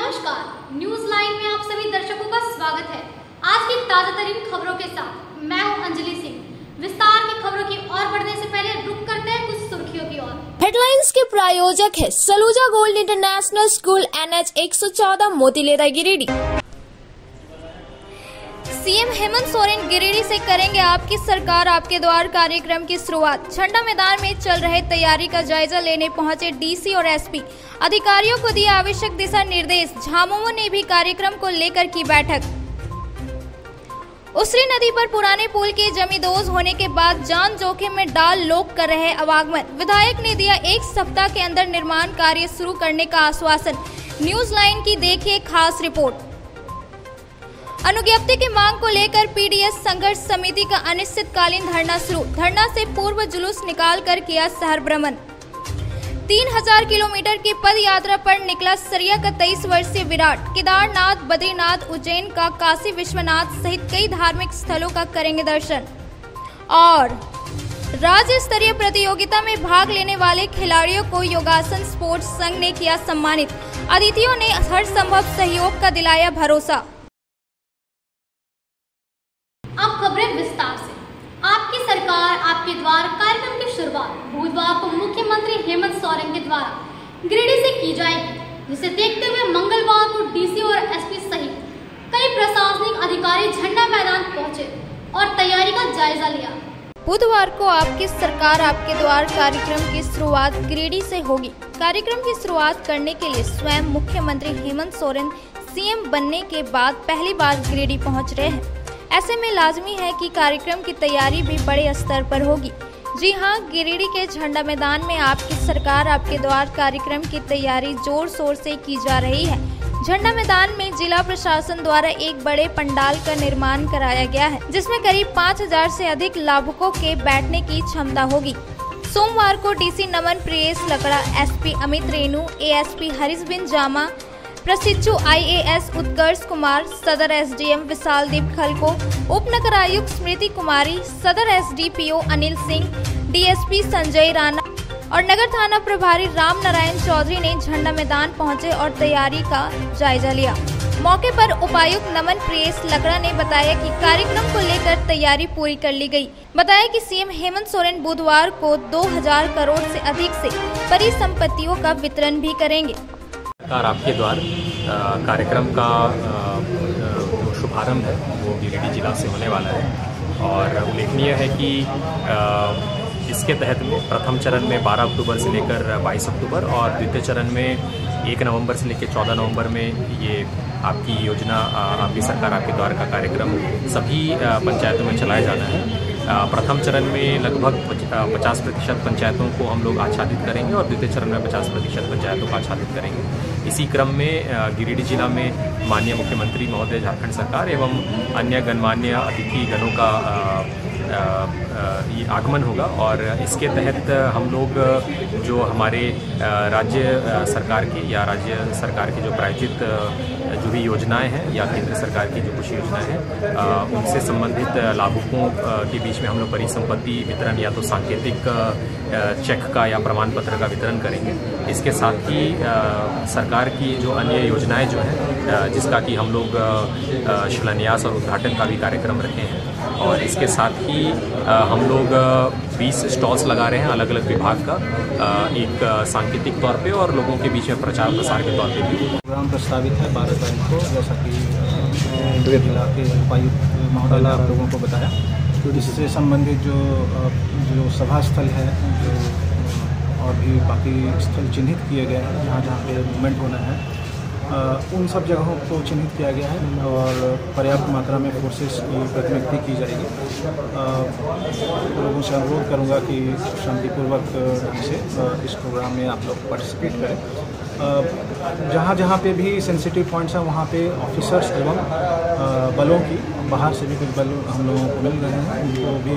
नमस्कार, news line में आप सभी दर्शकों का स्वागत है। आज की ताजा तरीन खबरों के साथ मैं हूं अंजलि सिंह। विस्तार की खबरों की ओर बढ़ने से पहले रुक करते हैं कुछ सुर्खियों की ओर। हेडलाइंस के प्रायोजक है Saluja gold international school NH 114 Motilera Giridih. CM Hemant Soren Giridih से करेंगे आपकी सरकार आपके द्वार कार्यक्रम की शुरुआत। झंडा मैदान में चल रहे तैयारी का जायजा लेने पहुंचे डीसी और एसपी, अधिकारियों को दिए आवश्यक दिशा निर्देश। झामुमो ने भी कार्यक्रम को लेकर की बैठक। उसरी नदी पर पुराने पुल के जमींदोज होने के बाद जान जोखिम में डाल लोग कर रहे आवागमन। विधायक ने दिया 1 सप्ताह के अंदर निर्माण कार्य शुरू करने का आश्वासन। न्यूज लाइन की देखिए खास रिपोर्ट। अनुज्ञप्ति की मांग को लेकर पीडीएस संघर्ष समिति का अनिश्चितकालीन धरना शुरू। धरना से पूर्व जुलूस निकालकर किया शहर भ्रमण। 3000 किलोमीटर की पद यात्रा पर निकला सरिया का 23 वर्षीय विराट। केदारनाथ, बद्रीनाथ, उज्जैन का काशी विश्वनाथ सहित कई धार्मिक स्थलों का करेंगे दर्शन। और राज्य स्तरीय प्रतियोगिता में भाग लेने वाले खिलाड़ियों को योगासन स्पोर्ट्स संघ ने किया सम्मानित। अतिथियों ने हर संभव सहयोग का दिलाया भरोसा। अब खबरें विस्तार से। आपकी सरकार आपके द्वार कार्यक्रम की शुरुआत बुधवार को मुख्यमंत्री हेमंत सोरेन के द्वारा गिरिडीह से की जाएगी, जिसे देखते हुए मंगलवार को डीसी और एसपी सहित कई प्रशासनिक अधिकारी झंडा मैदान पहुंचे और तैयारी का जायजा लिया। बुधवार को आपकी सरकार आपके द्वार कार्यक्रम की शुरुआत गिरिडीह से होगी। कार्यक्रम की शुरुआत करने के लिए स्वयं मुख्यमंत्री हेमंत सोरेन सीएम बनने के बाद पहली बार गिरिडीह पहुंच रहे हैं। ऐसे में लाजमी है कि कार्यक्रम की तैयारी भी बड़े स्तर पर होगी। जी हां, गिरिडीह के झंडा मैदान में आपकी सरकार आपके द्वार कार्यक्रम की तैयारी जोर शोर से की जा रही है। झंडा मैदान में जिला प्रशासन द्वारा एक बड़े पंडाल का निर्माण कराया गया है, जिसमें करीब 5000 से अधिक लाभुकों के बैठने की क्षमता होगी। सोमवार को DC Naman Priyesh Lakra, SP Amit Renu, ASP Harish बिन जामा, प्रशिक्षु IAS उत्कर्ष कुमार, सदर SDM विशालदीप खलको, उप नगर आयुक्त स्मृति कुमारी, सदर SDPO अनिल सिंह, DSP संजय राणा और नगर थाना प्रभारी राम नारायण चौधरी ने झंडा मैदान पहुंचे और तैयारी का जायजा लिया। मौके पर उपायुक्त नमन प्रियेश लकड़ा ने बताया कि कार्यक्रम को लेकर तैयारी पूरी कर ली गई। बताया कि सीएम हेमंत सोरेन बुधवार को 2000 करोड़ से अधिक से परिसंपत्तियों का वितरण भी करेंगे। आपके द्वार कार्यक्रम का जो शुभारंभ है वो गिरिडीह जिला से होने वाला है और उल्लेखनीय है कि इसके तहत में प्रथम चरण में 12 अक्टूबर से लेकर 22 अक्टूबर और द्वितीय चरण में 1 नवंबर से लेकर 14 नवंबर में ये आपकी योजना आपकी सरकार आपके द्वार का कार्यक्रम सभी पंचायतों में चलाया जाना है। प्रथम चरण में लगभग 50% पंचायतों को हम लोग आच्छादित करेंगे और द्वितीय चरण में 50% पंचायतों को आच्छादित करेंगे। इसी क्रम में गिरिडीह जिला में माननीय मुख्यमंत्री महोदय झारखंड सरकार एवं अन्य गणमान्य अतिथि गणों का ये आगमन होगा और इसके तहत हम लोग जो हमारे राज्य सरकार की या राज्य सरकार की जो प्रायोजित जो भी योजनाएं हैं या केंद्र सरकार की जो कुछ योजनाएं हैं उनसे संबंधित लाभुकों के बीच में हम लोग परिसंपत्ति वितरण या तो सांकेतिक चेक का या प्रमाण पत्र का वितरण करेंगे। इसके साथ ही सरकार की जो अन्य योजनाएं जो हैं जिसका कि हम लोग शिलान्यास और उद्घाटन का भी कार्यक्रम रखे हैं और इसके साथ ही हम लोग 20 स्टॉल्स लगा रहे हैं अलग अलग विभाग का, एक सांकेतिक तौर पे और लोगों के बीच में प्रचार प्रसार के तौर पे भी प्रोग्राम प्रस्तावित है 12 तारीख को, जैसा कि जिला के उपायुक्त महोदय ने आप लोगों को बताया। तो इससे संबंधित जो सभा स्थल है जो और भी बाकी स्थल चिन्हित किए गए हैं जहाँ जहाँ पे मूवमेंट होना है उन सब जगहों को चिन्हित किया गया है और पर्याप्त मात्रा में फोर्सेस की प्रतिनियुक्ति की जाएगी। लोगों से अनुरोध करूंगा कि शांतिपूर्वक ढंग से इस प्रोग्राम में आप लोग पार्टिसिपेट करें। जहाँ जहाँ पे भी सेंसिटिव पॉइंट्स हैं वहाँ पे ऑफिसर्स एवं बलों की बाहर से भी कुछ बल हम लोगों को मिल रहे हैं, उनको भी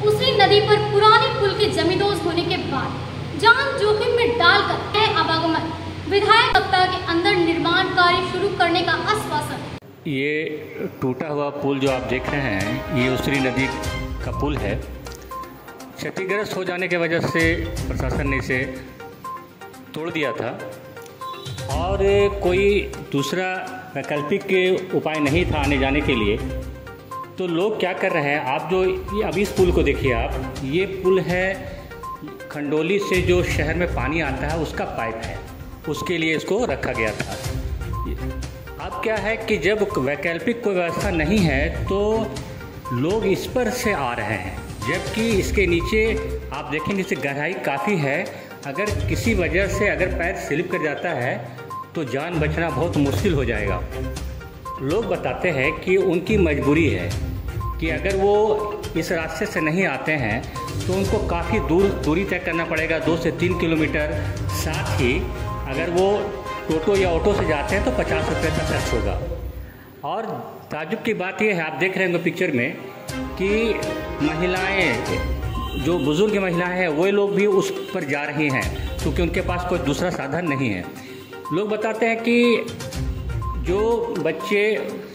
उसरी नदी पर पुराने पुल के जमींदोज होने के बाद जान जोखिम में डालकर आवागमन। विधायक सप्ताह के अंदर निर्माण कार्य शुरू करने का आश्वासन। ये टूटा हुआ पुल जो आप देख रहे हैं ये उसरी नदी का पुल है। क्षतिग्रस्त हो जाने की वजह से प्रशासन ने इसे तोड़ दिया था और कोई दूसरा वैकल्पिक उपाय नहीं था आने जाने के लिए, तो लोग क्या कर रहे हैं, आप जो ये अभी इस पुल को देखिए आप, ये पुल है खंडोली से जो शहर में पानी आता है उसका पाइप है, उसके लिए इसको रखा गया था। अब क्या है कि जब वैकल्पिक कोई व्यवस्था नहीं है तो लोग इस पर से आ रहे हैं, जबकि इसके नीचे आप देखेंगे इससे गहराई काफ़ी है। अगर किसी वजह से अगर पैर स्लिप कर जाता है तो जान बचना बहुत मुश्किल हो जाएगा। लोग बताते हैं कि उनकी मजबूरी है कि अगर वो इस रास्ते से नहीं आते हैं तो उनको काफ़ी दूरी तय करना पड़ेगा, 2 से 3 किलोमीटर। साथ ही अगर वो टोटो या ऑटो से जाते हैं तो 50 रुपये का खर्च होगा। और ताज्जुब की बात यह है, आप देख रहे होंगे पिक्चर में कि महिलाएं, जो बुजुर्ग महिलाएं हैं, वो लोग भी उस पर जा रही हैं क्योंकि उनके पास कोई दूसरा साधन नहीं है। लोग बताते हैं कि जो बच्चे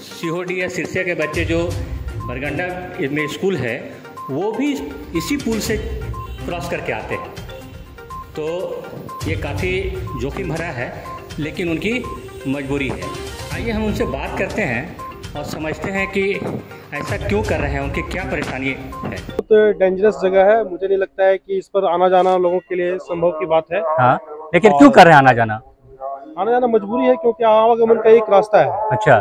सीहोडी या सिरसिया के बच्चे जो बरगंडा में स्कूल है, वो भी इसी पुल से क्रॉस करके आते हैं। तो ये काफ़ी जोखिम भरा है, लेकिन उनकी मजबूरी है। आइए हम उनसे बात करते हैं और समझते हैं कि ऐसा क्यों कर रहे हैं, उनकी क्या परेशानी है। बहुत डेंजरस जगह है, मुझे नहीं लगता है कि इस पर आना जाना लोगों के लिए संभव की बात है। हाँ, लेकिन क्यों कर रहे हैं आना जाना? आना जाना मजबूरी है, क्योंकि आवागमन का एक रास्ता है। अच्छा।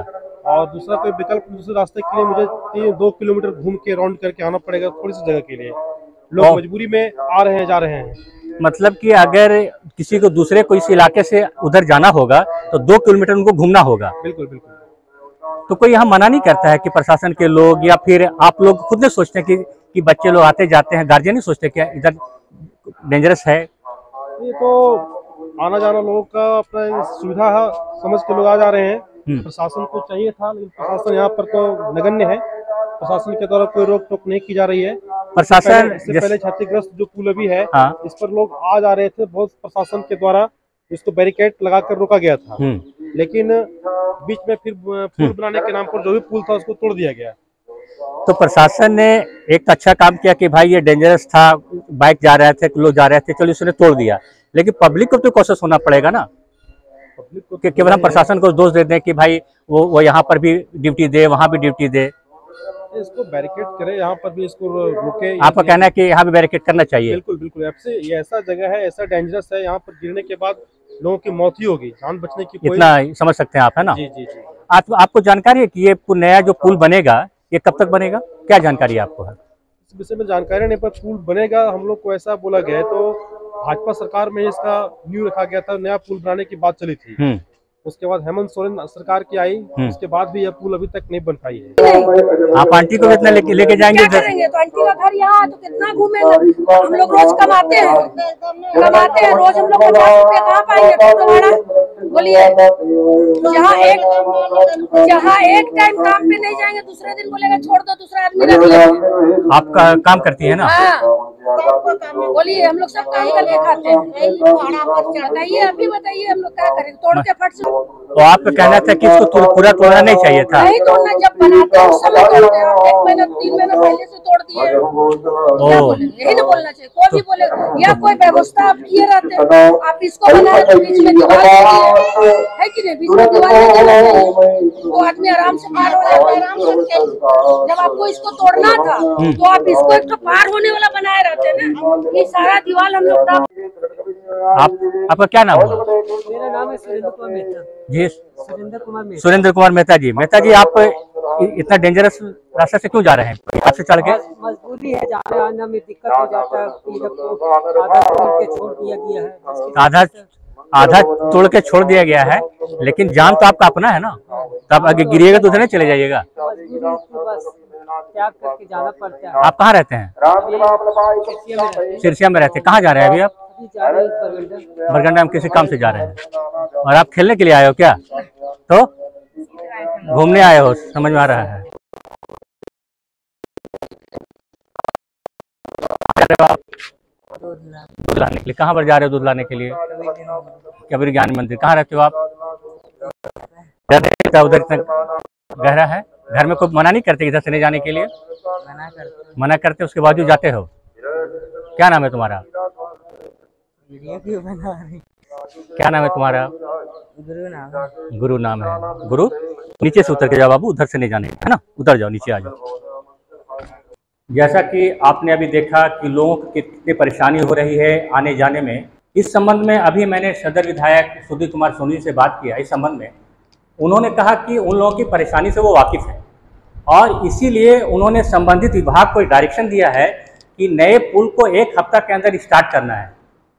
और दूसरा कोई विकल्प दूसरे रास्ते के लिए मुझे 2 किलोमीटर घूम के राउंड करके आना पड़ेगा थोड़ी सी जगह के लिए। लोग मजबूरी में आ रहे हैं, जा रहे हैं। मतलब कि अगर किसी को दूसरे कोई इस इलाके से उधर जाना होगा तो 2 किलोमीटर उनको घूमना होगा। बिल्कुल बिल्कुल। तो कोई यहाँ मना नहीं करता है कि प्रशासन के लोग या फिर आप लोग खुद ने सोचते हैं कि बच्चे लोग आते जाते हैं, गार्जियन नहीं सोचते क्या इधर डेंजरस है? ये तो आना जाना लोगों का अपना सुविधा समझ के लोग आ जा रहे हैं। प्रशासन को चाहिए था, लेकिन प्रशासन यहाँ पर तो नगण्य है। प्रशासन के द्वारा कोई रोक टोक नहीं की जा रही है। प्रशासन इससे पहले क्षतिग्रस्त जो पुल भी है, हाँ। इस पर लोग आ जा रहे थे, बहुत प्रशासन के द्वारा इसको बैरिकेड लगाकर रोका गया था। लेकिन बीच में फिर पुल बनाने के नाम पर जो भी पुल था उसको तोड़ दिया गया। तो प्रशासन ने एक अच्छा काम किया कि भाई ये डेंजरस था, बाइक जा रहे थे, लोग जा रहे थे, चलो इसने तोड़ दिया। लेकिन पब्लिक को तो कोशिश होना पड़ेगा ना, कि केवल हम प्रशासन को दोष दे दें कि भाई वो यहाँ पर भी ड्यूटी दे, वहाँ भी ड्यूटी दे। इसको बैरिकेड करे, यहाँ पर भी इसको रोके। आपका कहना है कि यहाँ भी बैरिकेड करना चाहिए? बिल्कुल बिल्कुल। आपसे ये ऐसा जगह है, ऐसा डेंजरस है, यहाँ पर गिरने के बाद लोगों की मौत ही होगी, जान बचने की कोई... इतना समझ सकते हैं आप, है ना? जी जी जी। आपको जानकारी है कि ये नया जो पुल बनेगा ये कब तक बनेगा? क्या जानकारी है आपको? इस विषय में जानकारी नहीं, पर पुल बनेगा हम लोग को ऐसा बोला गया है। तो भाजपा सरकार में इसका न्यू रखा गया था, नया पुल बनाने की बात चली थी। उसके बाद हेमंत सोरेन सरकार की आई, उसके बाद भी यह पुल अभी तक नहीं बन पाई है। आप आंटी को कितना लेके जाएंगे? क्या करेंगे? तो आंटी का घर यहाँ है तो कितना घूमेंगे? हम लोग रोज कमाते हैं रोज। हम लोग 50 रुपये कहाँ पाएंगे टोटो भाड़ा? बोलिए। जहाँ एक टाइम काम पे नहीं जाएंगे, दूसरे दिन बोलेगा छोड़ दो, दूसरा आदमी रख लेंगे। आपका काम करती है ना? हाँ। बोलिए, हम लोग सब काम करके खाते हैं। बताइए, अभी बताइए हम लोग क्या करें? तोड़ के फट से। तो आपका कहना था कि इसको पूरा तोड़ना नहीं चाहिए था? नहीं तोड़ना, जब बनाते हैं उस समय तोड़ते हैं। 1 महीना 3 महीना पहले से तोड़ दिए। क्या बोलेंगे? यही ना बोलना चाहिए। कोई भी बोले या कोई व्यवस्था आप किए रहते, आप इसको बनाए तो बीच में दीवार है कि नहीं? बीच में दीवार नहीं देना चाहिए, तो आदमी आराम से पार हो जाता है, आराम से। जब आपको इसको तोड़ना था तो आप इसको एक तो पार होने वाला बनाए रहते ना। ये सारा दीवार हम लोग... आपका क्या नाम है? मेरा नाम है सुरेंद्र कुमार मेहता जी। सुरेंद्र कुमार मेहता जी। मेहता जी, आप इतना डेंजरस रास्ते से क्यों जा रहे हैं? आपसे चढ़ के? मजबूरी है, जाने आने में दिक्कत हो जाता है। आधा तोड़ के छोड़ दिया गया है। आधा तोड़ के छोड़ दिया गया है, लेकिन जान तो आपका अपना है ना, तो आप आगे गिरिएगा तो उधर नहीं चले जाइएगा। बस त्याग करके जाना पड़ता है। आप कहाँ रहते हैं? सिरसिया में रहते हैं। कहाँ जा रहे हैं अभी आप? बरगंडा में किसी काम से जा रहे हैं? और आप खेलने के लिए आए हो क्या? तो घूमने आए हो, समझ में आ रहा है। दूध लाने के लिए कहाँ पर जा रहे हो? दूध लाने के लिए कबीर ज्ञान मंदिर। कहाँ रहते हो आप? उधर इतना गहरा है, घर में कोई मना नहीं करते इधर से नहीं जाने के लिए? मना करते उसके बावजूद जाते हो? क्या नाम है तुम्हारा? क्या नाम है तुम्हारा? गुरु नाम है। गुरु नीचे से उतर के जाओ बाबू, उधर से नहीं जाने है ना, उतर जाओ, नीचे आ जाओ। जैसा कि आपने अभी देखा कि लोगों को कितनी परेशानी हो रही है आने जाने में, इस संबंध में अभी मैंने सदर विधायक सुधीर कुमार सोनी से बात किया। इस संबंध में उन्होंने कहा कि उन लोगों की परेशानी से वो वाकिफ़ है और इसीलिए उन्होंने संबंधित विभाग को डायरेक्शन दिया है कि नए पुल को 1 हफ्ता के अंदर स्टार्ट करना है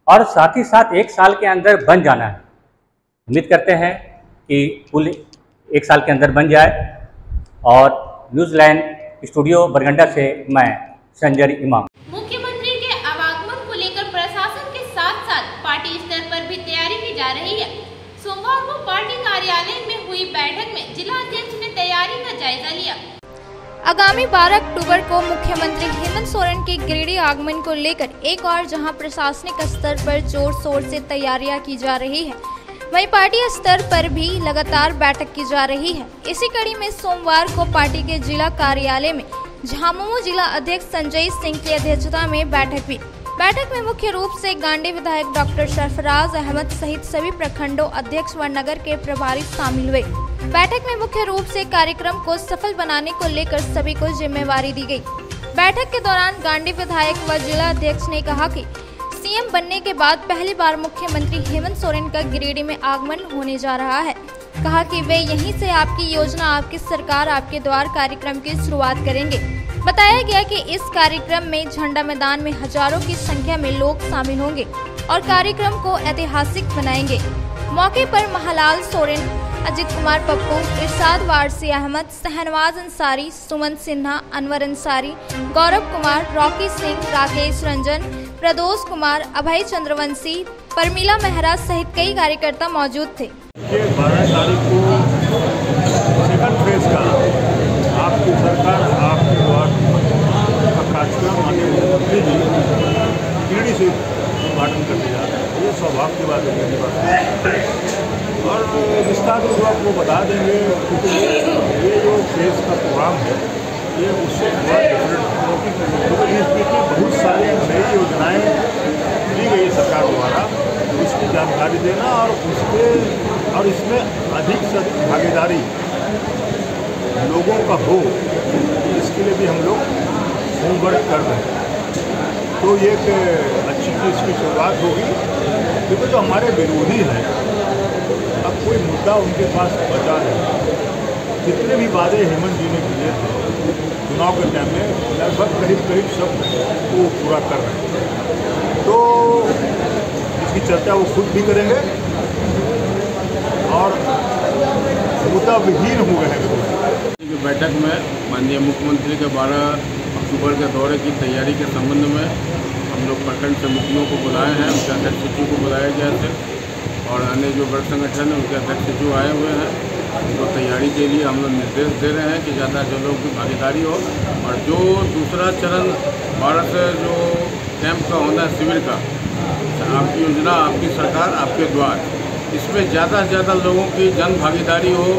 और साथ ही साथ 1 साल के अंदर बन जाना है। उम्मीद करते हैं कि पुल 1 साल के अंदर बन जाए। और न्यूज़लैंड स्टूडियो बरगंडा से मैं संजय इमाम। मुख्यमंत्री के आगमन को लेकर प्रशासन के साथ साथ पार्टी स्तर पर भी तैयारी की जा रही है। सोमवार को पार्टी कार्यालय में हुई बैठक में जिला अध्यक्ष ने तैयारी का जायजा लिया। आगामी 12 अक्टूबर को मुख्यमंत्री हेमंत सोरेन के गिरिडीह आगमन को लेकर एक और जहां प्रशासनिक स्तर पर जोर शोर से तैयारियां की जा रही है, वहीं पार्टी स्तर पर भी लगातार बैठक की जा रही है। इसी कड़ी में सोमवार को पार्टी के जिला कार्यालय में झामुमो जिला अध्यक्ष संजय सिंह की अध्यक्षता में बैठक हुई। बैठक में मुख्य रूप से गांडी विधायक डॉक्टर सरफराज अहमद सहित सभी प्रखंडों अध्यक्ष व नगर के प्रभारी शामिल हुए। बैठक में मुख्य रूप से कार्यक्रम को सफल बनाने को लेकर सभी को जिम्मेवारी दी गई। बैठक के दौरान गांडी विधायक व जिला अध्यक्ष ने कहा कि सीएम बनने के बाद पहली बार मुख्यमंत्री हेमंत सोरेन का गिरिडीह में आगमन होने जा रहा है। कहा कि वे यहीं से आपकी योजना आपकी सरकार आपके द्वार कार्यक्रम की शुरुआत करेंगे। बताया गया कि इस कार्यक्रम में झंडा मैदान में हजारों की संख्या में लोग शामिल होंगे और कार्यक्रम को ऐतिहासिक बनाएंगे। मौके पर महालाल सोरेन, अजित कुमार पप्पू, इरशाद वारसी अहमद, शहनवाज अंसारी, सुमन सिन्हा, अनवर अंसारी, गौरव कुमार, रॉकी सिंह, राकेश रंजन, प्रदोष कुमार, अभय चंद्रवंशी, परमिला मेहरा सहित कई कार्यकर्ता मौजूद थे। 12 तारीख को सेकंड फेज का आपकी सरकार आपके द्वार का कार्यक्रम आने मुख्यमंत्री जी गिरिडीह से उद्घाटन करने जा रहे हैं। ये सौभाग्य की बात है मेरे पास और विस्तार में आपको बता देंगे क्योंकि ये जो फेज का प्रोग्राम है ये उससे थोड़ा डिफरेंट है क्योंकि इस बीच में बहुत सारी नई योजनाएं दी गई सरकार द्वारा, उसकी जानकारी देना और इसमें अधिक से अधिक भागीदारी लोगों का हो, इसके लिए भी हम लोग होमवर्क कर रहे हैं। तो ये एक अच्छी चीज़ की शुरुआत होगी क्योंकि जो हमारे विरोधी हैं अब कोई मुद्दा उनके पास बचा नहीं। जितने भी वादे हेमंत जी ने किए थे चुनाव के टाइम में लगभग करीब सब वो पूरा कर रहे हैं। तो इसकी चर्चा वो खुद भी करेंगे और मुद्दा विहीन हो गए हैं। बैठक में माननीय मुख्यमंत्री के 12 अक्टूबर के दौरे की तैयारी के संबंध में हम लोग प्रखंड समितियों को बुलाए हैं, उनके अध्यक्ष सचिव को बुलाया गया थे और अन्य जो बड़े संगठन है उनके अध्यक्ष सचिव आए हुए हैं। उनको तैयारी के लिए हम लोग निर्देश दे रहे हैं कि ज़्यादा से लोगों की भागीदारी हो और जो दूसरा चरण भारत से जो कैंप का होना है शिविर का, आपकी योजना आपकी सरकार आपके द्वार, इसमें ज़्यादा से ज़्यादा लोगों की जन भागीदारी हो।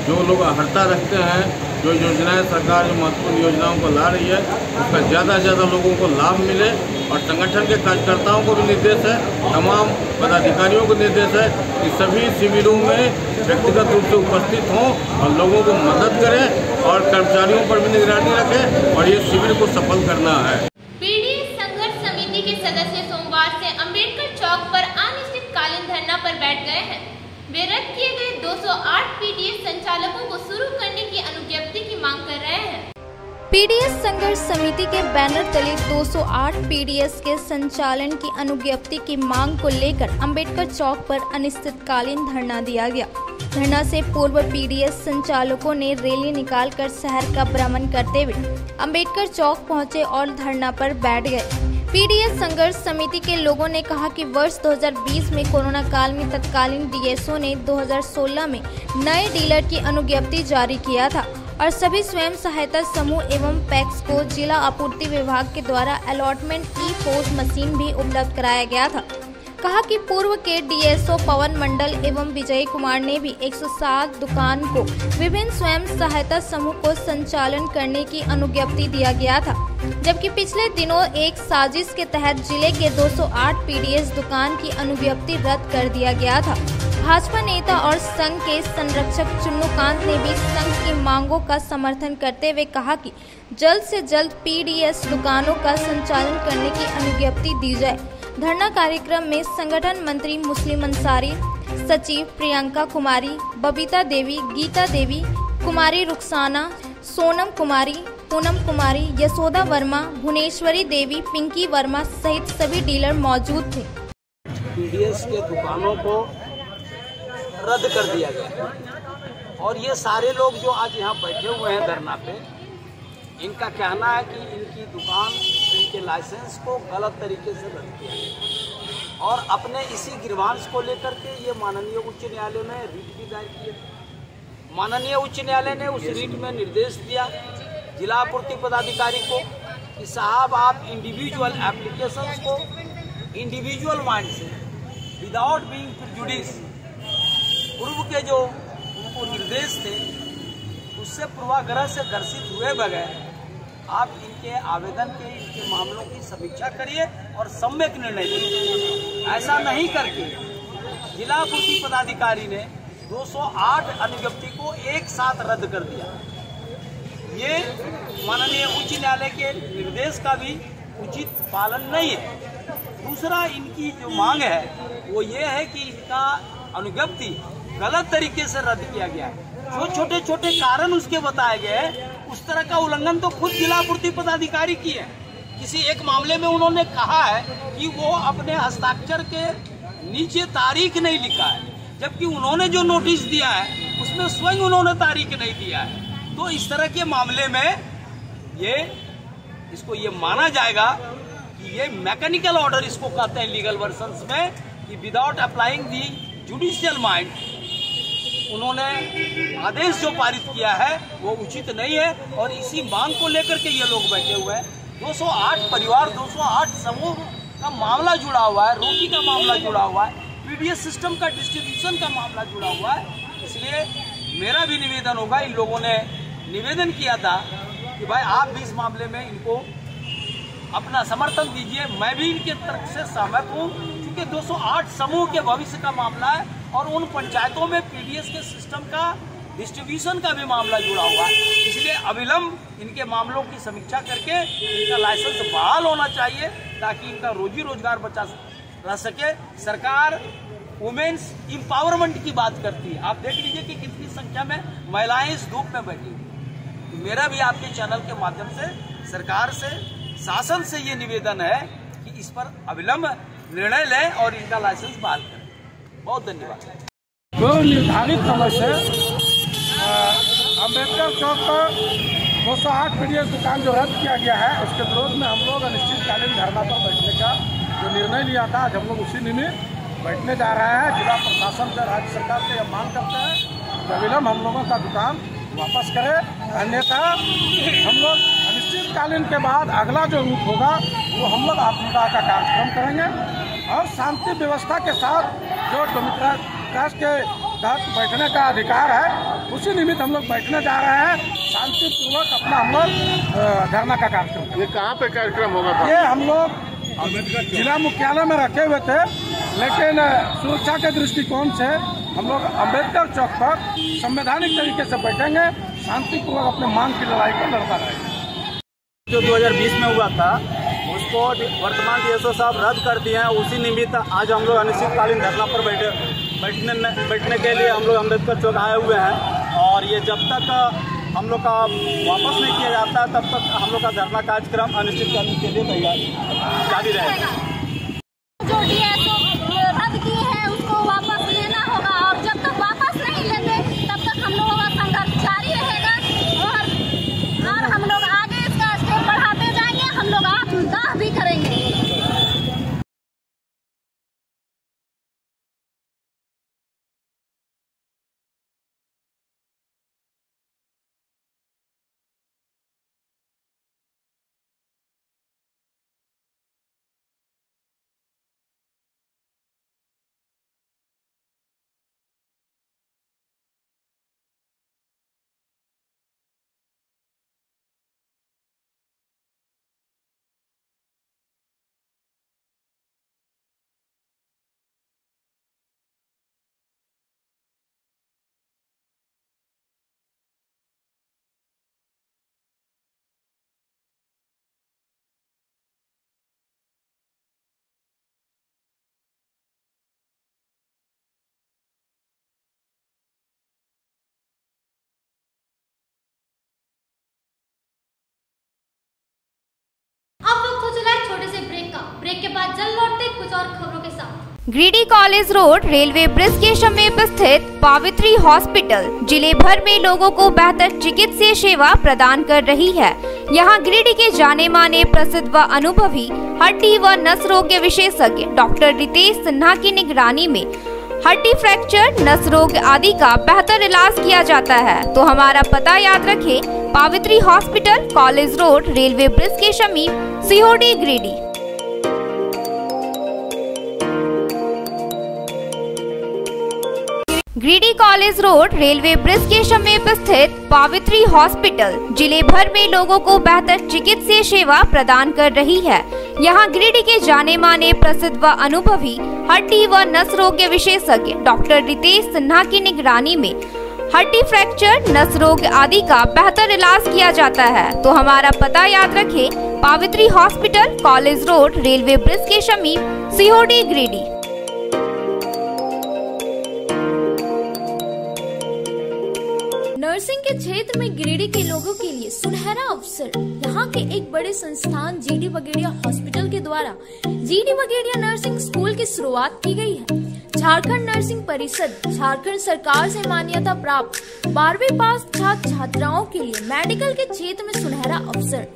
जो लोग अर्हता रखते हैं, जो योजनाएं सरकार जो महत्वपूर्ण योजनाओं को ला रही है उसका ज़्यादा से ज़्यादा लोगों को लाभ मिले और संगठन के कार्यकर्ताओं को भी निर्देश है, तमाम पदाधिकारियों को निर्देश है कि सभी शिविरों में व्यक्तिगत रूप से उपस्थित हों और लोगों को मदद करें और कर्मचारियों पर भी निगरानी रखें और ये शिविर को सफल करना है। पीडीएस संघर्ष समिति के सदस्य सोमवार से अंबेडकर चौक पर अनिश्चितकालीन धरना पर बैठ गए हैं। वे रद्द किए गए 208 पीडीएस संचालकों को शुरू करने की अनुज्ञप्ति की मांग कर रहे हैं। पीडीएस संघर्ष समिति के बैनर तले 208 पीडीएस के संचालन की अनुज्ञप्ति की मांग को लेकर अंबेडकर चौक पर अनिश्चितकालीन धरना दिया गया। धरना से पूर्व पीडीएस संचालकों ने रैली निकालकर शहर का भ्रमण करते हुए अंबेडकर चौक पहुंचे और धरना पर बैठ गए। पीडीएस संघर्ष समिति के लोगों ने कहा कि वर्ष 2020 में कोरोना काल में तत्कालीन डीएसओ ने 2016 में नए डीलर की अनुज्ञप्ति जारी किया था और सभी स्वयं सहायता समूह एवं पैक्स को जिला आपूर्ति विभाग के द्वारा अलॉटमेंट ई-पोस्ट मशीन भी उपलब्ध कराया गया था। कहा कि पूर्व के डीएसओ पवन मंडल एवं विजय कुमार ने भी 107 दुकान को विभिन्न स्वयं सहायता समूह को संचालन करने की अनुज्ञप्ति दिया गया था, जबकि पिछले दिनों एक साजिश के तहत जिले के 208 पीडीएस दुकान की अनुज्ञप्ति रद्द कर दिया गया था। भाजपा नेता और संघ के संरक्षक चुन्नूकांत ने भी संघ की मांगों का समर्थन करते हुए कहा कि जल्द से जल्द पीडीएस दुकानों का संचालन करने की अनुज्ञप्ति दी जाए। धरना कार्यक्रम में संगठन मंत्री मुस्लिम अंसारी, सचिव प्रियंका कुमारी, बबीता देवी, गीता देवी, कुमारी रुखसाना, सोनम कुमारी, पूनम कुमारी, यशोदा वर्मा, भुवनेश्वरी देवी, पिंकी वर्मा सहित सभी डीलर मौजूद थे। पीडीएस के दुकानों को रद्द कर दिया गया और ये सारे लोग जो आज यहाँ बैठे हुए हैं धरना पे, इनका कहना है कि इनकी दुकान, इनके लाइसेंस को गलत तरीके से रद्द किया गया और अपने इसी ग्रीवांस को लेकर के ये माननीय उच्च न्यायालय में रीट भी दायर किए। माननीय उच्च न्यायालय ने उस रीट में निर्देश दिया जिला आपूर्ति पदाधिकारी को कि साहब आप इंडिविजुअल एप्लीकेशंस को इंडिविजुअल माइंड से विदाउट बीइंग प्रेजुडिस, पूर्व के जो उनको निर्देश थे उससे पूर्वाग्रह से दर्शित हुए बगैर आप इनके आवेदन के, इनके मामलों की समीक्षा करिए और सम्यक निर्णय लीजिए। ऐसा नहीं करके जिला आपूर्ति पदाधिकारी ने 208 अनुज्ञप्ति को एक साथ रद्द कर दिया। ये माननीय उच्च न्यायालय के निर्देश का भी उचित पालन नहीं है। दूसरा, इनकी जो मांग है वो ये है कि इनका अनुज्ञप्ति गलत तरीके से रद्द किया गया है। जो छोटे छोटे कारण उसके बताए गए, उस तरह का उल्लंघन तो खुद जिला आपूर्ति पदाधिकारी की है। किसी एक मामले में उन्होंने कहा है कि वो अपने हस्ताक्षर के नीचे तारीख नहीं लिखा है, जबकि उन्होंने जो नोटिस दिया है उसमें स्वयं उन्होंने तारीख नहीं दिया है। तो इस तरह के मामले में इसको ये माना जाएगा कि ये मैकेनिकल ऑर्डर इसको कहते हैं लीगल वर्जन्स में, कि विदाउट अप्लाइंग दी जुडिशियल माइंड उन्होंने आदेश जो पारित किया है वो उचित नहीं है। और इसी मांग को लेकर के ये लोग बैठे हुए हैं। 208 परिवार, 208 समूह का मामला जुड़ा हुआ है, रोटी का मामला जुड़ा हुआ है, पीडीएस सिस्टम का डिस्ट्रीब्यूशन का मामला जुड़ा हुआ है। इसलिए मेरा भी निवेदन होगा, इन लोगों ने निवेदन किया था कि भाई आप भी इस मामले में इनको अपना समर्थन दीजिए। मैं भी इनके तर्क से सहमत हूँ, क्योंकि 208 समूह के भविष्य का मामला है और उन पंचायतों में पीडीएस के सिस्टम का डिस्ट्रीब्यूशन का भी मामला जुड़ा हुआ है। इसलिए अविलंब इनके मामलों की समीक्षा करके इनका लाइसेंस बहाल होना चाहिए, ताकि इनका रोजी रोजगार बचा रह सके। सरकार वुमेन्स एम्पावरमेंट की बात करती है, आप देख लीजिए कि कितनी संख्या में महिलाएं इस धूप में बैठी हुई। तो मेरा भी आपके चैनल के माध्यम से सरकार से, शासन से ये निवेदन है कि इस पर अविलंब निर्णय लें और इनका लाइसेंस बहाल करें। बहुत धन्यवाद। तो निर्धारित समय से अम्बेडकर चौक पर 208 पीडीएस दुकान जो रद्द किया गया है, उसके विरोध में हम लोग अनिश्चितकालीन धरना पर बैठने का जो निर्णय लिया था, आज हम लोग उसी निमित्त बैठने जा रहे हैं। जिला प्रशासन से, राज्य सरकार से यह मांग करते हैं कि अविलंब हम लोगों का दुकान वापस करें, अन्यथा हम लोग अनिश्चितकालीन के बाद अगला जो रूप होगा वो हम लोग आत्मदाह का कार्यक्रम करेंगे और शांति व्यवस्था के साथ जो डेमोक्रेसी के तहत बैठने का अधिकार है, उसी निमित्त हम लोग बैठने जा रहे हैं। शांतिपूर्वक अपना हम लोग धरना का कार्यक्रम। ये कहाँ पे कार्यक्रम होगा? ये हम लोग जिला मुख्यालय में रखे हुए थे, लेकिन सुरक्षा के दृष्टिकोण से हम लोग अम्बेडकर चौक पर संवैधानिक तरीके से बैठेंगे, शांतिपूर्वक अपने मांग की लड़ाई को लड़ता रहेंगे। जो 2020 में हुआ था उसको वर्तमान डीएसओ साहब रद्द कर दिए हैं। उसी निमित्त आज हम लोग अनिश्चितकालीन धरना पर बैठने के लिए हम लोग अम्बेडकर चौक आए हुए हैं। और ये जब तक हम लोग का वापस नहीं किया जाता है, तब तक हम लोग का धरना कार्यक्रम अनिश्चितकालीन के लिए तैयार जारी रहेगा। जो डीएसओ रद्द किए हैं उसको वापस लेना होगा, और जब तक वापस नहीं लेंगे तब तक हम लोगों का संघर्ष जारी रहेगा और हम लोग आगे इसका स्टेप बढ़ाते जाएंगे। हम लोग आत्मदाह भी करेंगे। ब्रेक के बाद जल्द लौटते कुछ और खबरों के साथ। Giridih college road railway bridge के समीप स्थित पावित्री हॉस्पिटल जिले भर में लोगों को बेहतर चिकित्सीय सेवा प्रदान कर रही है। यहाँ गिरिडीह के जाने माने प्रसिद्ध व अनुभवी हड्डी व नस रोग के विशेषज्ञ डॉक्टर रितेश सिन्हा की निगरानी में हड्डी फ्रैक्चर, नस रोग आदि का बेहतर इलाज किया जाता है। तो हमारा पता याद रखें, Pavitri hospital, college road, railway bridge के समीप, Sihodih, Giridih. Giridih college road railway bridge के समीप स्थित पावित्री हॉस्पिटल जिले भर में लोगों को बेहतर चिकित्सीय सेवा प्रदान कर रही है। यहाँ गिरिडीह के जाने माने प्रसिद्ध व अनुभवी हड्डी व नस रोग के विशेषज्ञ डॉक्टर रितेश सिन्हा की निगरानी में हड्डी फ्रैक्चर, नस रोग आदि का बेहतर इलाज किया जाता है। तो हमारा पता याद रखें, Pavitri hospital, college road, railway bridge के समीप, सीहोडी, गिरिडीह। नर्सिंग के क्षेत्र में गिरिडीह के लोगों के लिए सुनहरा अवसर। यहाँ के एक बड़े संस्थान जीडी बगेड़िया हॉस्पिटल के द्वारा जीडी बगेड़िया नर्सिंग स्कूल की शुरुआत की गई है। झारखंड नर्सिंग परिषद झारखंड सरकार से मान्यता प्राप्त 12वीं पास छात्र छात्राओं के लिए मेडिकल के क्षेत्र में सुनहरा अवसर।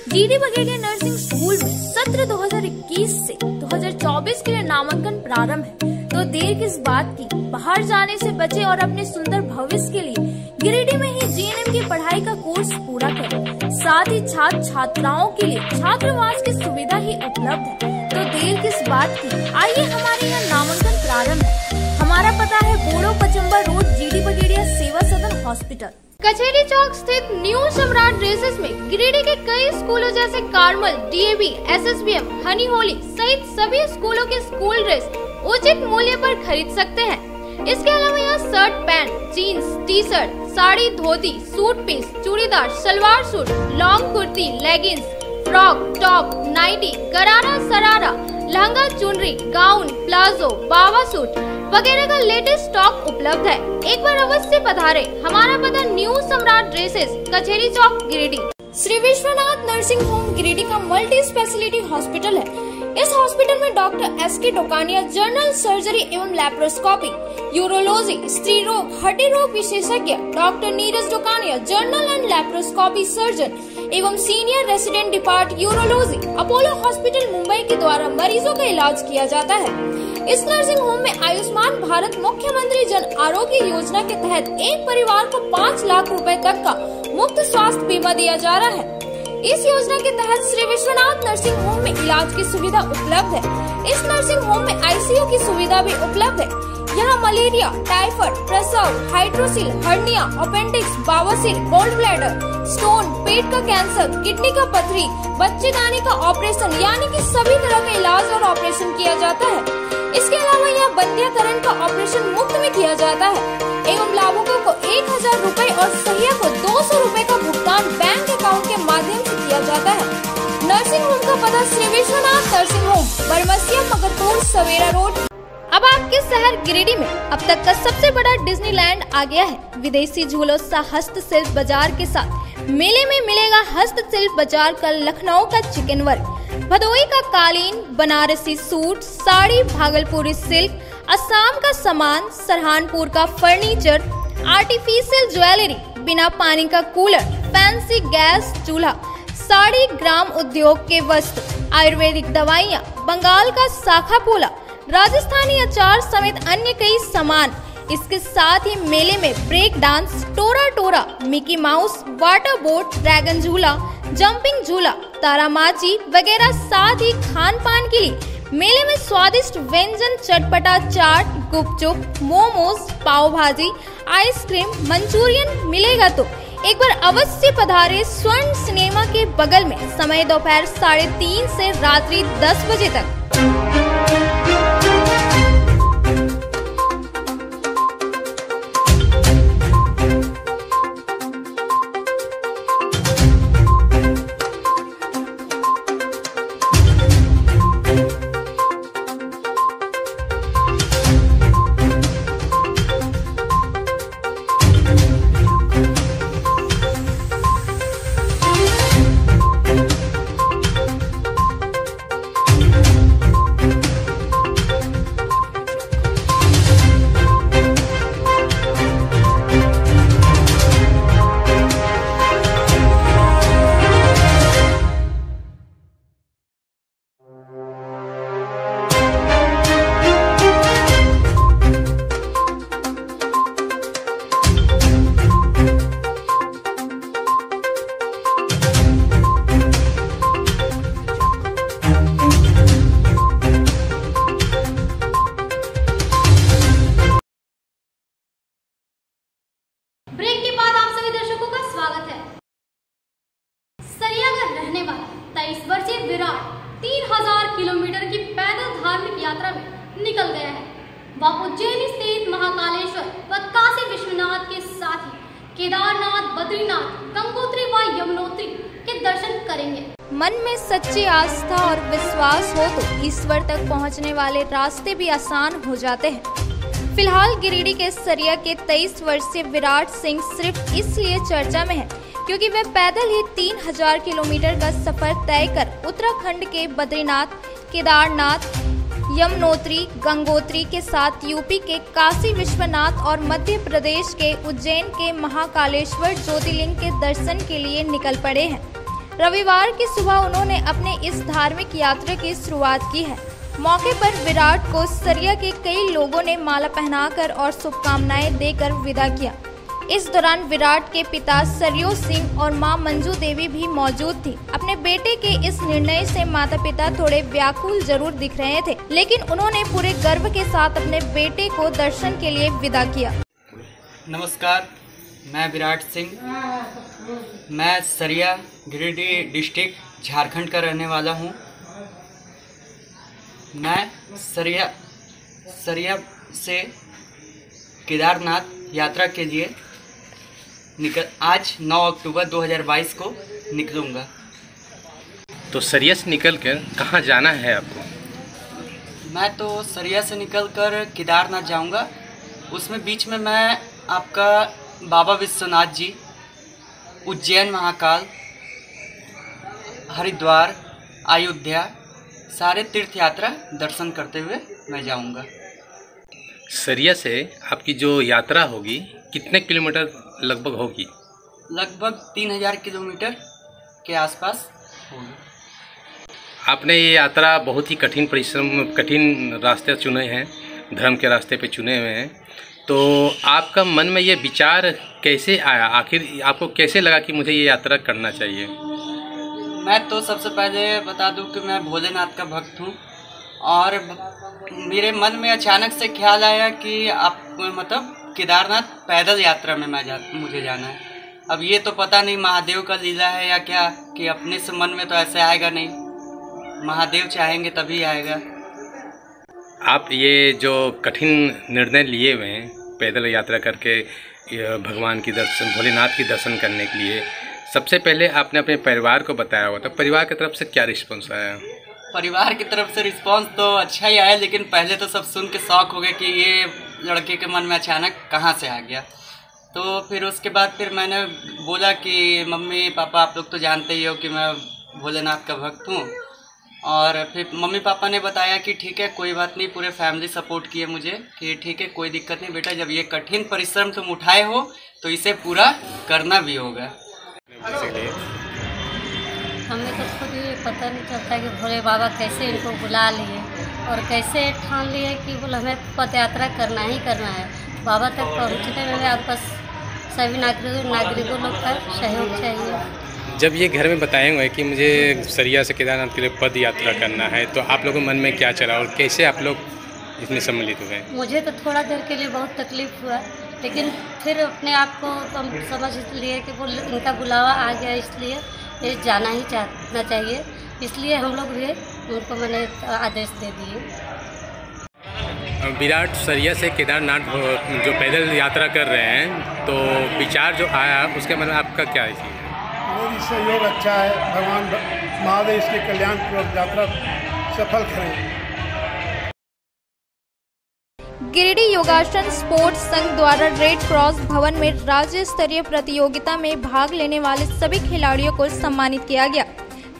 जीडी बगेड़िया नर्सिंग स्कूल में सत्र 2021 से 2024 के लिए नामांकन प्रारंभ है। तो देर किस बात की, बाहर जाने से बचे और अपने सुंदर भविष्य के लिए गिरिडीह में ही जीएनएम की पढ़ाई का कोर्स पूरा करें। साथ ही छात्र छात्राओं के लिए छात्रावास की सुविधा ही उपलब्ध है। तो देर किस बात की, आइए हमारे यहाँ नामांकन प्रारंभ है। हमारा पता है बोड़ो पचम्बर रोड, जीडी बगेड़िया सेवा सदन हॉस्पिटल। कचहरी चौक स्थित न्यू सम्राट ड्रेसेस में गिरिडीह के कई स्कूलों जैसे कार्मल, डीएवी, एसएसबीएम, हनी होली सहित सभी स्कूलों के स्कूल ड्रेस उचित मूल्य पर खरीद सकते हैं। इसके अलावा यहाँ shirt, pant, jeans, T shirt, sari, dhoti, suit piece, churidar, salwar suit, long kurti, leggings, frock, top, nightie, gharara, sharara, lehenga, चुनरी, गाउन, प्लाजो, बाबा सूट वगैरह का लेटेस्ट स्टॉक उपलब्ध है। एक बार अवश्य पधारे। हमारा पता new Samrat dresses, Kachahari Chowk, Giridih. Shri Vishwanath nursing home Giridih का मल्टी स्पेशलिटी हॉस्पिटल है। इस हॉस्पिटल में doctor S K Tokania general surgery एवं लैप्रोस्कोपी, यूरोलॉजी, स्त्री रोग, हड्डी रोग विशेषज्ञ, doctor Neeraj Tokania general and laparoscopy surgeon एवं senior resident depart urology, Apollo hospital Mumbai के द्वारा मरीजों का इलाज किया जाता है। इस नर्सिंग होम में आयुष्मान भारत मुख्यमंत्री जन आरोग्य योजना के तहत एक परिवार को 5 लाख रुपए तक का मुफ्त स्वास्थ्य बीमा दिया जा रहा है। इस योजना के तहत श्री विश्वनाथ नर्सिंग होम में इलाज की सुविधा उपलब्ध है। इस नर्सिंग होम में आईसीयू की सुविधा भी उपलब्ध है। यहाँ मलेरिया, टाइफाइड, प्रसव, हाइड्रोसिल, हर्निया, अपेंडिक्स, बवासीर, गोल्ड ब्लैडर, स्टोन, पेट का कैंसर, किडनी का पथरी, बच्चेदानी का ऑपरेशन यानी कि सभी तरह का इलाज और ऑपरेशन किया जाता है। इसके अलावा यहाँ बंध्याकरण का ऑपरेशन मुफ्त में किया जाता है एवं लाभुकों को 1000 रुपए और सहिया को 200 रुपए का भुगतान बैंक अकाउंट के माध्यम से किया जाता है। नर्सिंग होम का पता श्री विश्वनाथ नर्सिंग होम, बरमसिया, मगरपुर, सवेरा रोड। अब आपके शहर गिरिडीह में अब तक का सबसे बड़ा डिज्नीलैंड आ गया है। विदेशी झूलों सा हस्तशिल्प बाजार के साथ मेले में मिलेगा हस्तशिल्प बाजार का लखनऊ का चिकन वर्क, भदोई का कालीन, बनारसी सूट, साड़ी, भागलपुरी सिल्क, असम का सामान, सरहानपुर का फर्नीचर, आर्टिफिशियल ज्वेलरी, बिना पानी का कूलर, फैंसी गैस चूल्हा, साड़ी, ग्राम उद्योग के वस्त्र, आयुर्वेदिक दवाइयाँ, बंगाल का शाखा पोला, राजस्थानी अचार समेत अन्य कई सामान। इसके साथ ही मेले में ब्रेक डांस, टोरा टोरा, Mickey Mouse, water boat, dragon झूला, जंपिंग झूला, तारामाची वगैरह, साथ ही खान पान के लिए मेले में स्वादिष्ट व्यंजन, चटपटा चाट, गुपचुप, मोमोज, पाव भाजी, आइसक्रीम, मंचूरियन मिलेगा। तो एक बार अवश्य पधारे स्वर्ण सिनेमा के बगल में। समय दोपहर 3:30 से रात्रि 10 बजे तक। रहने वाला 23 वर्षीय विराट 3000 किलोमीटर की पैदल धार्मिक यात्रा में निकल गया है। वह उज्जैन स्थित महाकालेश्वर व काशी विश्वनाथ के साथ ही केदारनाथ, बद्रीनाथ, गंगोत्री व यमुनोत्री के दर्शन करेंगे। मन में सच्ची आस्था और विश्वास हो तो ईश्वर तक पहुंचने वाले रास्ते भी आसान हो जाते हैं। फिलहाल गिरिडीह के सरिया के 23 वर्षीय विराट सिंह सिर्फ इसलिए चर्चा में है क्योंकि वे पैदल ही 3000 किलोमीटर का सफर तय कर उत्तराखंड के बद्रीनाथ, केदारनाथ, यमुनोत्री, गंगोत्री के साथ यूपी के काशी विश्वनाथ और मध्य प्रदेश के उज्जैन के महाकालेश्वर ज्योतिर्लिंग के दर्शन के लिए निकल पड़े हैं। रविवार की सुबह उन्होंने अपने इस धार्मिक यात्रा की शुरुआत की है। मौके पर विराट को सरिया के कई लोगों ने माला पहनाकर और शुभकामनाएं देकर विदा किया। इस दौरान विराट के पिता सरयू सिंह और मां मंजू देवी भी मौजूद थी। अपने बेटे के इस निर्णय से माता पिता थोड़े व्याकुल जरूर दिख रहे थे, लेकिन उन्होंने पूरे गर्व के साथ अपने बेटे को दर्शन के लिए विदा किया। नमस्कार, मैं विराट सिंह, मैं सरिया गिरिडीह डिस्ट्रिक्ट झारखंड का रहने वाला हूं। मैं सरिया से केदारनाथ यात्रा के लिए आज 9 अक्टूबर 2022 को निकलूँगा। तो सरिया से निकलकर कहाँ जाना है आपको? मैं तो सरिया से निकलकर केदारनाथ जाऊँगा। उसमें बीच में मैं आपका बाबा विश्वनाथ जी, उज्जैन महाकाल, हरिद्वार, अयोध्या सारे तीर्थ यात्रा दर्शन करते हुए मैं जाऊँगा। सरिया से आपकी जो यात्रा होगी कितने किलोमीटर लगभग होगी? लगभग 3000 किलोमीटर के आसपास होगी। आपने ये यात्रा बहुत ही कठिन रास्ते चुने हैं, धर्म के रास्ते पे चुने हुए हैं, तो आपका मन में ये विचार कैसे आया? आखिर आपको कैसे लगा कि मुझे ये यात्रा करना चाहिए? मैं तो सबसे पहले बता दूं कि मैं भोलेनाथ का भक्त हूं और मेरे मन में अचानक से ख्याल आया कि आप मतलब केदारनाथ पैदल यात्रा में मुझे जाना है। अब ये तो पता नहीं महादेव का लीला है या क्या, कि अपने से मन में तो ऐसे आएगा नहीं, महादेव चाहेंगे तभी आएगा। आप ये जो कठिन निर्णय लिए हुए हैं पैदल यात्रा करके भगवान की दर्शन, भोलेनाथ की दर्शन करने के लिए, सबसे पहले आपने अपने परिवार को बताया हो, तो परिवार की तरफ से क्या रिस्पॉन्स आया? परिवार की तरफ से रिस्पांस तो अच्छा ही आया, लेकिन पहले तो सब सुन के शौक हो गए कि ये लड़के के मन में अचानक कहाँ से आ गया। तो फिर उसके बाद फिर मैंने बोला कि मम्मी पापा आप लोग तो जानते ही हो कि मैं भोलेनाथ का भक्त हूँ, और फिर मम्मी पापा ने बताया कि ठीक है कोई बात नहीं, पूरे फैमिली सपोर्ट किए मुझे कि ठीक है कोई दिक्कत नहीं बेटा, जब ये कठिन परिश्रम तुम उठाए हो तो इसे पूरा करना भी होगा। हमें तो खुद ही पता नहीं चलता कि भोले बाबा कैसे इनको बुला लिए और कैसे ठान लिए कि बोले हमें पद यात्रा करना ही करना है। बाबा तक पहुँचने में आपस सभी नागरिकों लोग का सहयोग चाहिए। जब ये घर में बताए हुए कि मुझे सरिया से केदारनाथ के लिए पद यात्रा करना है, तो आप लोगों के मन में क्या चला और कैसे आप लोग इसमें सम्मिलित हुए? मुझे तो थोड़ा देर के लिए बहुत तकलीफ हुआ, लेकिन फिर अपने आप को हम समझ लिए कि वो इनका बुलावा आ गया, इसलिए ये जाना ही चाहना चाहिए, इसलिए हम लोग भी उनको मैंने आदेश दे दिए। विराट सरिया से केदारनाथ जो पैदल यात्रा कर रहे हैं, तो विचार जो आया उसके मन में आपका क्या है? मोदी सहयोग अच्छा है, भगवान महादेव इसके कल्याण पूर्वक यात्रा सफल करें। गिरिडीह योगासन स्पोर्ट्स संघ द्वारा रेड क्रॉस भवन में राज्य स्तरीय प्रतियोगिता में भाग लेने वाले सभी खिलाड़ियों को सम्मानित किया गया।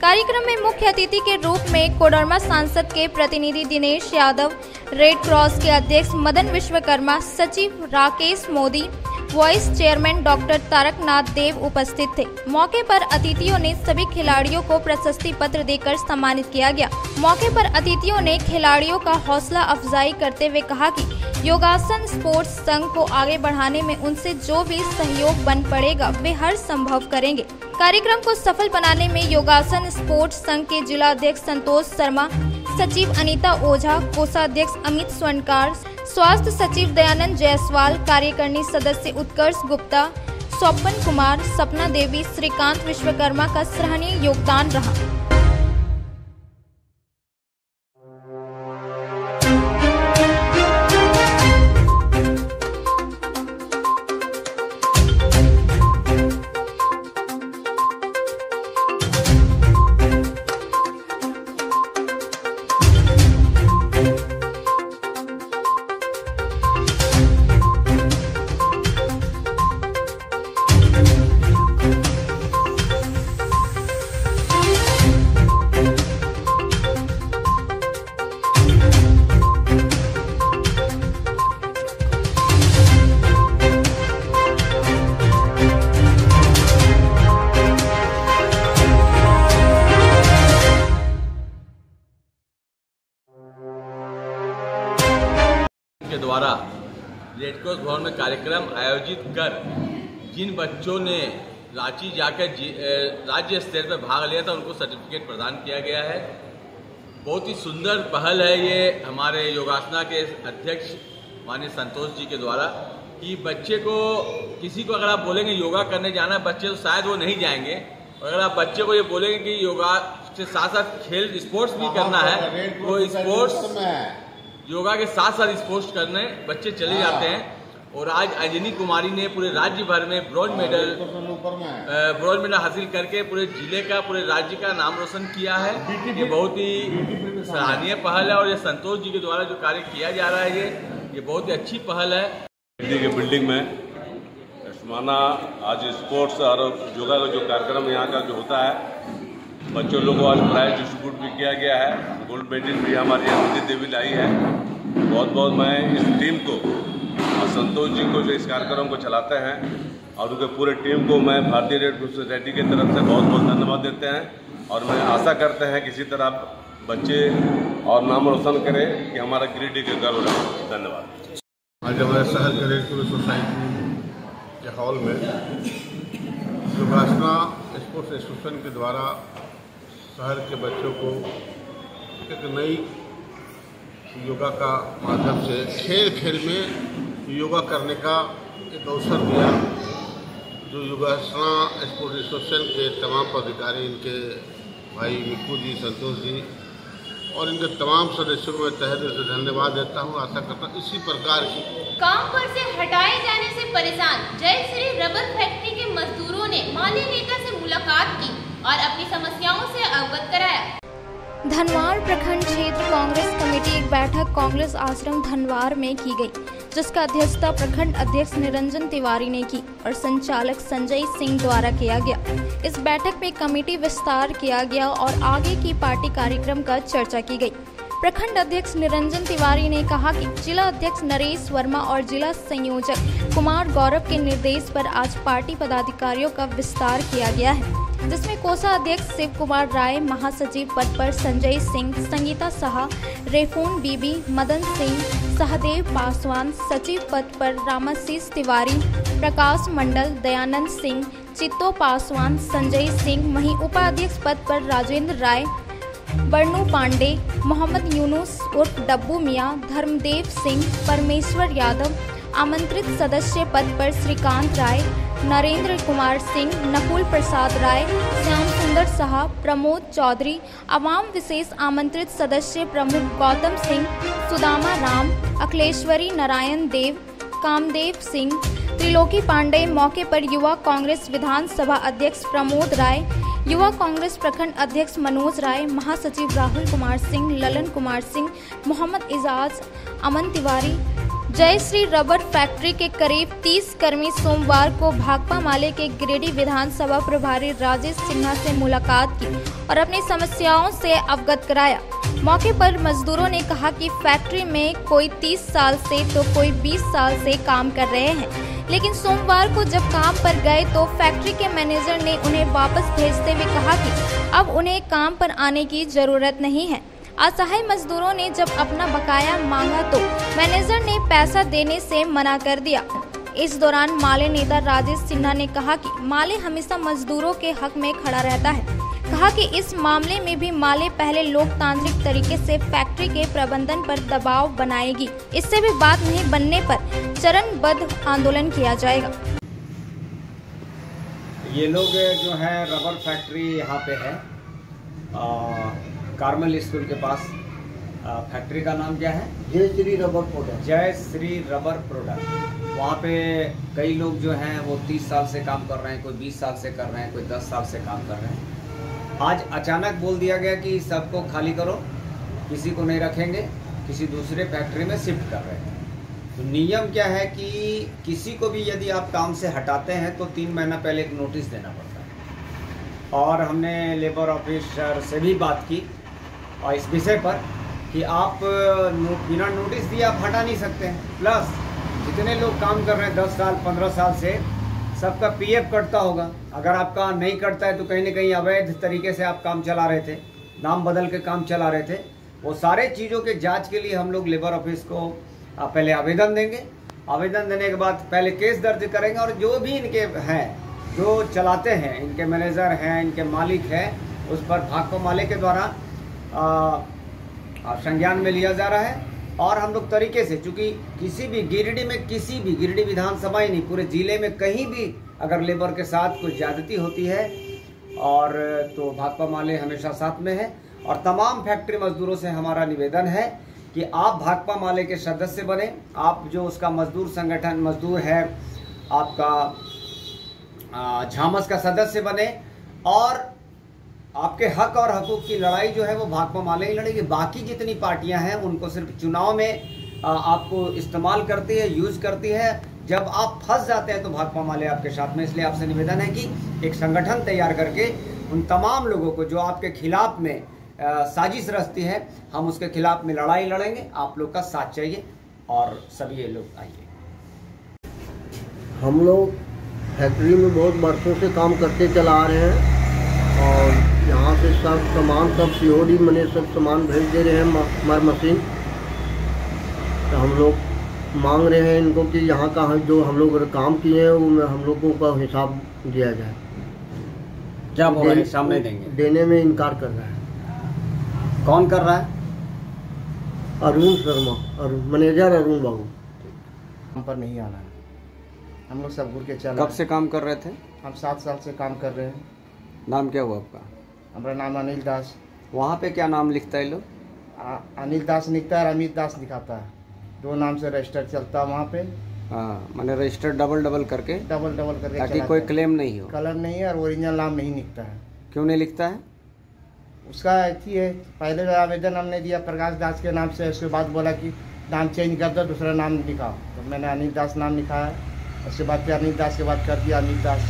कार्यक्रम में मुख्य अतिथि के रूप में कोडरमा सांसद के प्रतिनिधि दिनेश यादव, रेड क्रॉस के अध्यक्ष मदन विश्वकर्मा, सचिव Rakesh Modi, vice chairman doctor Taraknath Dev उपस्थित थे। मौके पर अतिथियों ने सभी खिलाड़ियों को प्रशस्ति पत्र देकर सम्मानित किया गया। मौके पर अतिथियों ने खिलाड़ियों का हौसला अफजाई करते हुए कहा कि योगासन स्पोर्ट्स संघ को आगे बढ़ाने में उनसे जो भी सहयोग बन पड़ेगा वे हर संभव करेंगे। कार्यक्रम को सफल बनाने में योगासन स्पोर्ट्स संघ के जिला अध्यक्ष संतोष शर्मा, सचिव अनीता ओझा, कोषाध्यक्ष अमित स्वर्णकार, स्वास्थ्य सचिव दयानंद जायसवाल, कार्यकारिणी सदस्य उत्कर्ष गुप्ता, स्वपन कुमार, सपना देवी, श्रीकांत विश्वकर्मा का सराहनीय योगदान रहा। के द्वारा रेड क्रॉस भवन में कार्यक्रम आयोजित कर जिन बच्चों ने रांची जाकर राज्य स्तर पर भाग लिया था उनको सर्टिफिकेट प्रदान किया गया है। बहुत ही सुंदर पहल है ये हमारे योगासना के अध्यक्ष माननीय संतोष जी के द्वारा कि बच्चे को किसी को अगर आप बोलेंगे योगा करने जाना है बच्चे तो शायद वो नहीं जाएंगे, और अगर आप बच्चे को ये बोलेंगे कि योगा से साथ साथ खेल स्पोर्ट्स भी करना है तो स्पोर्ट्स योगा के साथ साथ स्पोर्ट्स करने बच्चे चले जाते हैं। और आज अंजनी कुमारी ने पूरे राज्य भर में ब्रॉन्ज मेडल हासिल करके पूरे जिले का पूरे राज्य का नाम रोशन किया है। ये बहुत ही सराहनीय पहल है और ये संतोष जी के द्वारा जो कार्य किया जा रहा है ये बहुत ही अच्छी पहल है। के बिल्डिंग में समाना आज स्पोर्ट्स और योगा का जो कार्यक्रम यहाँ का जो होता है बच्चों लोगों को आज प्राइज डिस्ट्रीब्यूट भी किया गया है। गोल्ड मेडल भी हमारी अंजनी देवी लाई है। बहुत बहुत मैं इस टीम को और संतोष जी को जो इस कार्यक्रम को चलाते हैं और उनके पूरे टीम को मैं भारतीय रेड क्रॉस सोसाइटी की तरफ से बहुत बहुत धन्यवाद देते हैं। और मैं आशा करते हैं किसी तरह बच्चे और नाम रोशन करें कि हमारा गिरिडीह के गर्व रहे। धन्यवाद। आज हमारे शहर के रेड क्रॉस सोसाइटी के हॉल में योगासना स्पोर्ट्स एसोसिएशन के द्वारा शहर के बच्चों को एक नई योगा का माध्यम से खेल खेल में योगा करने का एक अवसर दिया। जो योगासना स्पोर्ट्स एसोसिएशन के तमाम पदाधिकारी, इनके भाई मिक्कू जी, संतोष जी और इनके तमाम सदस्यों को मैं तहे दिल से धन्यवाद देता हूँ। आशा करता हूँ इसी प्रकार की काम पर से हटाए जाने से परेशान जय श्री रबर फैक्ट्री के मजदूरों ने माले नेता से मुलाकात की और अपनी समस्याओं से अवगत कराया। धनवार प्रखंड क्षेत्र कांग्रेस कमेटी एक बैठक कांग्रेस आश्रम धनवार में की गई, जिसका अध्यक्षता प्रखंड अध्यक्ष निरंजन तिवारी ने की और संचालक संजय सिंह द्वारा किया गया। इस बैठक में कमेटी विस्तार किया गया और आगे की पार्टी कार्यक्रम का चर्चा की गई। प्रखंड अध्यक्ष निरंजन तिवारी ने कहा कि जिला अध्यक्ष नरेश वर्मा और जिला संयोजक कुमार गौरव के निर्देश पर आज पार्टी पदाधिकारियों का विस्तार किया गया है, जिसमें कोषा अध्यक्ष शिव कुमार राय, महासचिव पद पर संजय सिंह, संगीता साहा, रेफून बीबी, मदन सिंह, सहदेव पासवान, सचिव पद पर रामाशीष तिवारी, प्रकाश मंडल, दयानंद सिंह, चित्तो पासवान, संजय सिंह, वहीं उपाध्यक्ष पद पर राजेंद्र राय, बरनू पांडे, मोहम्मद यूनुस उर्फ डब्बू मियाँ, धर्मदेव सिंह, परमेश्वर यादव, आमंत्रित सदस्य पद पर श्रीकांत राय, नरेंद्र कुमार सिंह, नकुल प्रसाद राय, श्याम सुंदर साहा, प्रमोद चौधरी, आवाम विशेष आमंत्रित सदस्य प्रमुख गौतम सिंह, सुदामा राम, अखिलेश्वरी नारायण देव, कामदेव सिंह, त्रिलोकी पांडे। मौके पर युवा कांग्रेस विधानसभा अध्यक्ष प्रमोद राय, युवा कांग्रेस प्रखंड अध्यक्ष मनोज राय, महासचिव राहुल कुमार सिंह, ललन कुमार सिंह, मोहम्मद इजाज, अमन तिवारी। जय श्री रबर फैक्ट्री के करीब 30 कर्मी सोमवार को भाकपा माले के गिरिडीह विधानसभा प्रभारी राजेश सिन्हा से मुलाकात की और अपनी समस्याओं से अवगत कराया। मौके पर मजदूरों ने कहा कि फैक्ट्री में कोई 30 साल से तो कोई 20 साल से काम कर रहे हैं, लेकिन सोमवार को जब काम पर गए तो फैक्ट्री के मैनेजर ने उन्हें वापस भेजते हुए कहा कि अब उन्हें काम पर आने की जरूरत नहीं है। असहाय मजदूरों ने जब अपना बकाया मांगा तो मैनेजर ने पैसा देने से मना कर दिया। इस दौरान माले नेता राजेश सिन्हा ने कहा कि माले हमेशा मजदूरों के हक में खड़ा रहता है। कहा कि इस मामले में भी माले पहले लोकतांत्रिक तरीके से फैक्ट्री के प्रबंधन पर दबाव बनाएगी, इससे भी बात नहीं बनने पर चरणबद्ध आंदोलन किया जाएगा। ये लोग जो है रबर फैक्ट्री यहाँ पे है कार्मल स्कूल के पास। फैक्ट्री का नाम क्या है? जय श्री रबर प्रोडक्ट। जय श्री रबर प्रोडक्ट। वहाँ पे कई लोग जो हैं वो 30 साल से काम कर रहे हैं, कोई 20 साल से कर रहे हैं, कोई 10 साल से काम कर रहे हैं। आज अचानक बोल दिया गया कि सबको खाली करो, किसी को नहीं रखेंगे, किसी दूसरे फैक्ट्री में शिफ्ट कर रहे हैं। तो नियम क्या है कि किसी को भी यदि आप काम से हटाते हैं तो 3 महीना पहले एक नोटिस देना पड़ता है। और हमने लेबर ऑफिसर से भी बात की और इस विषय पर कि आप बिना नोटिस दिए आप हटा नहीं सकते हैं। प्लस जितने लोग काम कर रहे हैं 10 साल 15 साल से, सबका PF कटता होगा। अगर आपका नहीं कटता है तो कहीं ना कहीं अवैध तरीके से आप काम चला रहे थे, नाम बदल के काम चला रहे थे। वो सारे चीज़ों के जांच के लिए हम लोग लेबर ऑफिस को पहले आवेदन देंगे। आवेदन देने के बाद पहले केस दर्ज करेंगे और जो भी इनके हैं, जो चलाते हैं, इनके मैनेजर हैं, इनके मालिक हैं, उस पर भाकपा माले के द्वारा संज्ञान में लिया जा रहा है। और हम लोग तरीके से, चूँकि किसी भी गिरिडीह में, किसी भी गिरिडीह विधानसभा ही नहीं पूरे ज़िले में कहीं भी अगर लेबर के साथ कुछ ज़्यादती होती है और तो भाकपा माले हमेशा साथ में है। और तमाम फैक्ट्री मजदूरों से हमारा निवेदन है कि आप भाकपा माले के सदस्य बने। आप जो उसका मजदूर संगठन मजदूर है, आपका झामस का सदस्य बने और आपके हक और हकूक़ की लड़ाई जो है वो भाकपा माले ही लड़ेगी। बाकी जितनी पार्टियां हैं उनको सिर्फ चुनाव में आपको इस्तेमाल करती है, यूज करती है। जब आप फंस जाते हैं तो भाकपा माले आपके साथ में। इसलिए आपसे निवेदन है कि एक संगठन तैयार करके उन तमाम लोगों को जो आपके खिलाफ में साजिश रचती है, हम उसके खिलाफ में लड़ाई लड़ेंगे। आप लोग का साथ चाहिए और सभी ये लोग आइए। हम लोग फैक्ट्री में बहुत वर्षों से काम करते चला आ रहे हैं और यहाँ से सब सामान सब COD मने सब सामान भेज दे रहे हैं हमारे मशीन। तो हम लोग मांग रहे हैं इनको कि यहाँ का जो हम लोग काम किए हैं वो हम लोगों का हिसाब दिया जाए। क्या बोल रहे हैं? हिसाब नहीं देंगे, देने में इनकार कर रहा है। कौन कर रहा है? अरुण शर्मा, मैनेजर अरुण बाबू। हम पर नहीं आना है, हम लोग सब घूर के चल। कब से काम कर रहे थे? हम 7 साल से काम कर रहे हैं। नाम क्या हुआ आपका? हमारा नाम अनिल दास। वहाँ पे क्या नाम लिखता है लोग? अनिल दास लिखता है और अमित दास दिखाता है, 2 नाम से रजिस्टर चलता है वहाँ पे। हाँ, मैंने रजिस्टर डबल करके ताकि कोई क्लेम नहीं हो। कलर नहीं है और ओरिजिनल नाम नहीं लिखता है। क्यों नहीं लिखता है? उसका ऐसी है, पहले आवेदन हमने दिया प्रकाश दास के नाम से, उसके बाद बोला कि नाम चेंज कर दो, दूसरा नाम लिखाओ। तो मैंने अनिल दास नाम लिखा है, उसके बाद फिर अनिल दास के बाद कर दिया अमित दास।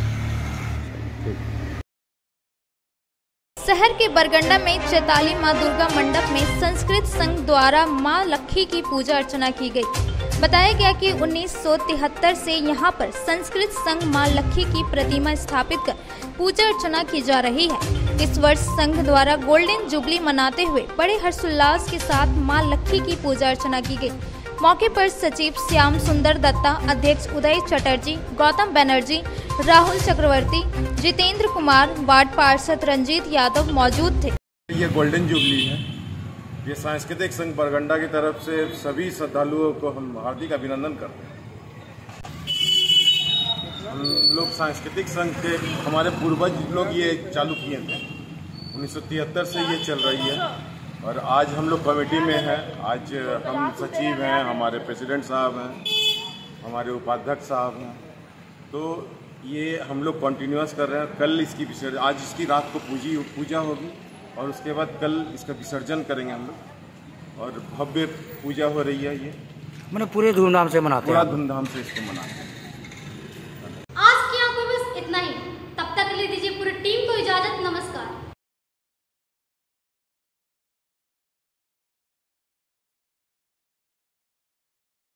शहर के बरगंडा में चैताली मां दुर्गा मंडप में संस्कृत संघ द्वारा मां लक्खी की पूजा अर्चना की गई। बताया गया कि 1973 से यहां पर संस्कृत संघ मां लक्खी की प्रतिमा स्थापित कर पूजा अर्चना की जा रही है। इस वर्ष संघ द्वारा गोल्डन जुबली मनाते हुए बड़े हर्षोल्लास के साथ मां लक्खी की पूजा अर्चना की गई। मौके पर सचिव श्याम सुंदर दत्ता, अध्यक्ष उदय चटर्जी, गौतम बनर्जी, राहुल चक्रवर्ती, जितेंद्र कुमार, वार्ड पार्षद रंजीत यादव मौजूद थे। ये गोल्डन जुबली है। ये सांस्कृतिक संघ बरगंडा की तरफ से सभी श्रद्धालुओं को हम हार्दिक अभिनंदन करते हैं। हम लोग सांस्कृतिक संघ के हमारे पूर्वज लोग ये चालू किए थे, 1973 से ये चल रही है और आज हम लोग कमेटी में हैं। आज हम सचिव हैं, हमारे प्रेसिडेंट साहब हैं, हमारे उपाध्यक्ष साहब हैं। तो ये हम लोग कंटिन्यूअस कर रहे हैं। कल इसकी विसर्जन, आज इसकी रात को पूजा होगी और उसके बाद कल इसका विसर्जन करेंगे हम लोग। और भव्य पूजा हो रही है। ये मैंने पूरे धूमधाम से मनाते हैं। पूरा धूमधाम से इसको मनाते हैं।